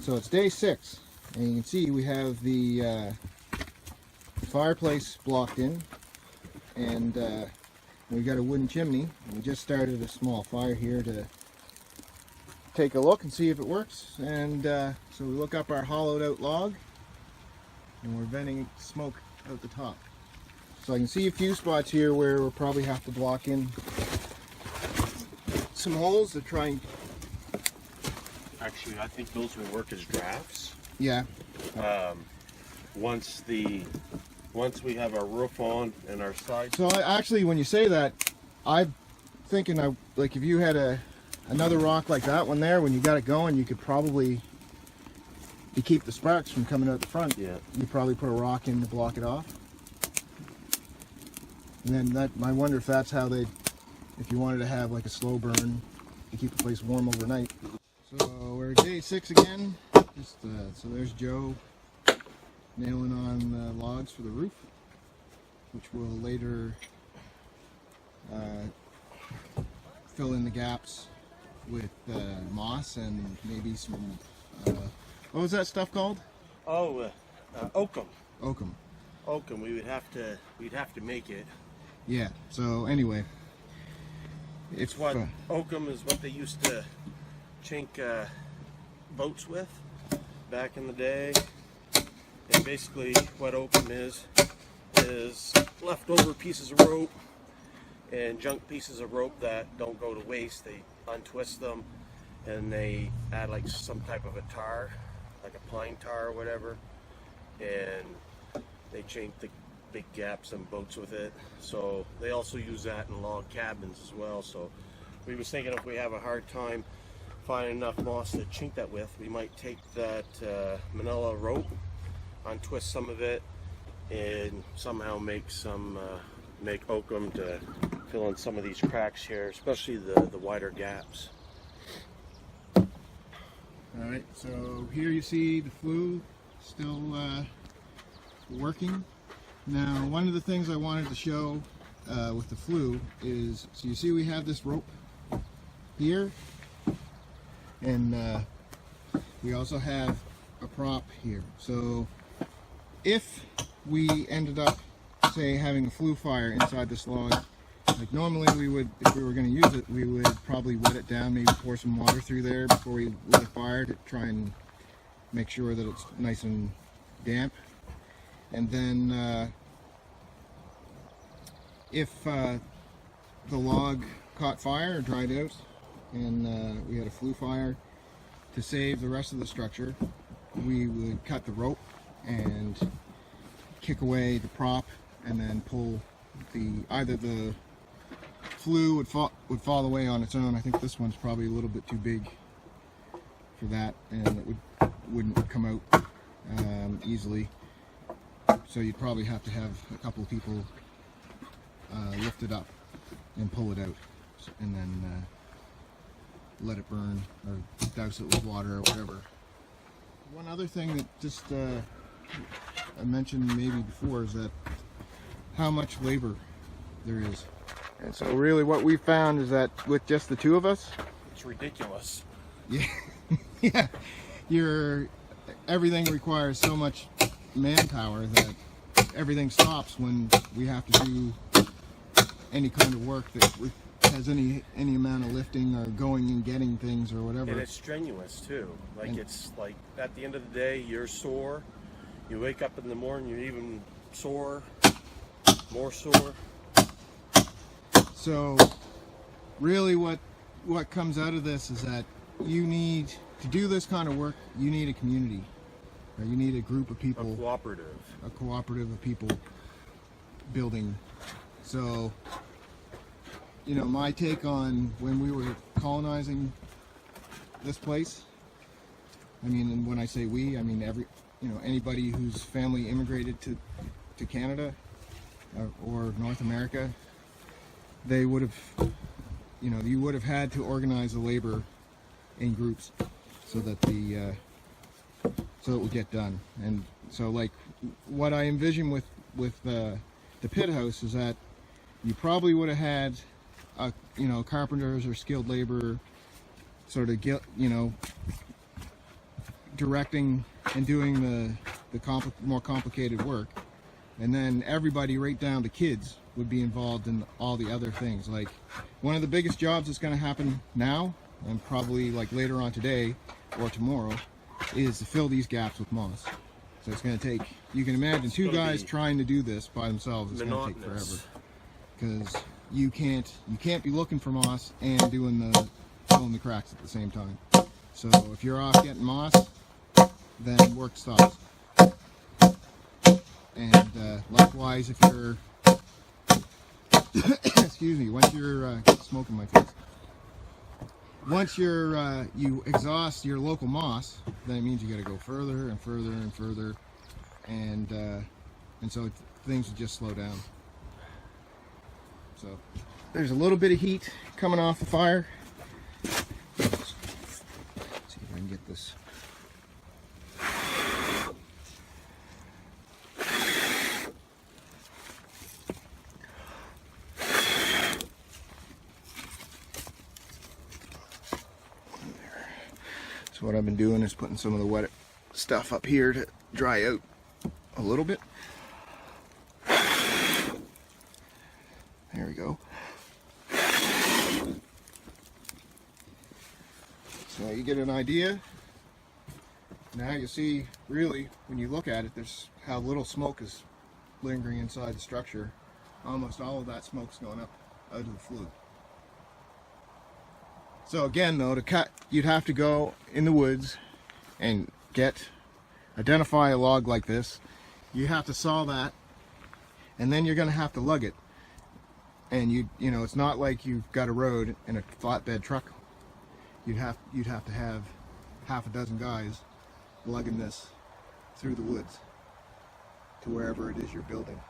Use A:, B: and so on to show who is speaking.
A: So it's day 6, and you can see we have the fireplace blocked in, and we got a wooden chimney. We just started a small fire here to take a look and see if it works. And so we look up our hollowed out log, and we're venting smoke out the top. So I can see a few spots here where we'll probably have to block in some holes to try and...
B: Actually, I think those will work as drafts.
A: Yeah.
B: Once we have our roof on and our sides.
A: So actually, when you say that, I'm thinking like if you had another rock like that one there, when you got it going, you could probably, to keep the sparks from coming out the front,
B: yeah,
A: you probably put a rock in to block it off. And then I wonder if that's how if you wanted to have like a slow burn to keep the place warm overnight. So we're day 6 again. So there's Joe nailing on the logs for the roof, which will later fill in the gaps with moss and maybe some, what was that stuff called?
B: Oh, oakum.
A: Oakum.
B: Oakum. We'd have to make it.
A: Yeah. So anyway,
B: It's what oakum is what they used to chink boats with back in the day. And basically what oakum is leftover pieces of rope and junk pieces of rope that don't go to waste. They untwist them and they add like some type of a tar, like a pine tar or whatever, and they chink the big gaps in boats with it. So they also use that in log cabins as well. So we was thinking if we have a hard time finding enough moss to chink that with, we might take that manila rope, untwist some of it, and somehow make oakum to fill in some of these cracks here, especially the wider gaps.
A: Alright, so here you see the flue still working. Now, one of the things I wanted to show with the flue is, so you see we have this rope here, and we also have a prop here. So if we ended up, say, having a flue fire inside this log, like normally we would, if we were going to use it, we would probably wet it down, maybe pour some water through there before we lit a fire to try and make sure that it's nice and damp. And then if the log caught fire or dried out and we had a flue fire, to save the rest of the structure, we would cut the rope and kick away the prop and then pull either the flue would fall away on its own. I think this one's probably a little bit too big for that, and it wouldn't come out easily. So you'd probably have to have a couple of people lift it up and pull it out, and then let it burn or douse it with water or whatever. One other thing that just I mentioned maybe before is that how much labor there is. And so really what we found is that with just the two of us,
B: It's ridiculous.
A: yeah, everything requires so much manpower that everything stops when we have to do any kind of work that has any amount of lifting or going and getting things or whatever.
B: And it's strenuous too. Like, it's like at the end of the day you're sore. You wake up in the morning, you're even sore, more sore.
A: So really what comes out of this is that you need to do this kind of work, you need a community. Or you need a group of people.
B: A cooperative.
A: A cooperative of people building. So, you know, my take on when we were colonizing this place, I mean, and when I say we, I mean anybody whose family immigrated to Canada or North America, they would have, you would have had to organize the labor in groups so that so it would get done. And so, like, what I envision with the pit house is that you probably would have had carpenters or skilled labor sort of directing and doing the more complicated work, and then everybody right down to kids would be involved in all the other things. Like, one of the biggest jobs that's going to happen now, and probably like later on today or tomorrow, is to fill these gaps with moss. So it's going to take, you can imagine, two guys trying to do this by themselves, it's going to take forever, because you can't be looking for moss and filling the cracks at the same time. So if you're off getting moss, then work stops. And likewise, if you're excuse me, once you're smoking my face, once you exhaust your local moss, then it means you got to go further and further and further, and so things will just slow down. So there's a little bit of heat coming off the fire. Let's see if I can get this. So what I've been doing is putting some of the wet stuff up here to dry out a little bit. There we go. So you get an idea. Now you see, really, when you look at it, there's how little smoke is lingering inside the structure. Almost all of that smoke's going up out of the flue. So again, though, to cut, you'd have to go in the woods and identify a log like this. You have to saw that, and then you're going to have to lug it. And you know, it's not like you've got a road and a flatbed truck. You'd have to have half a dozen guys lugging this through the woods to wherever it is you're building.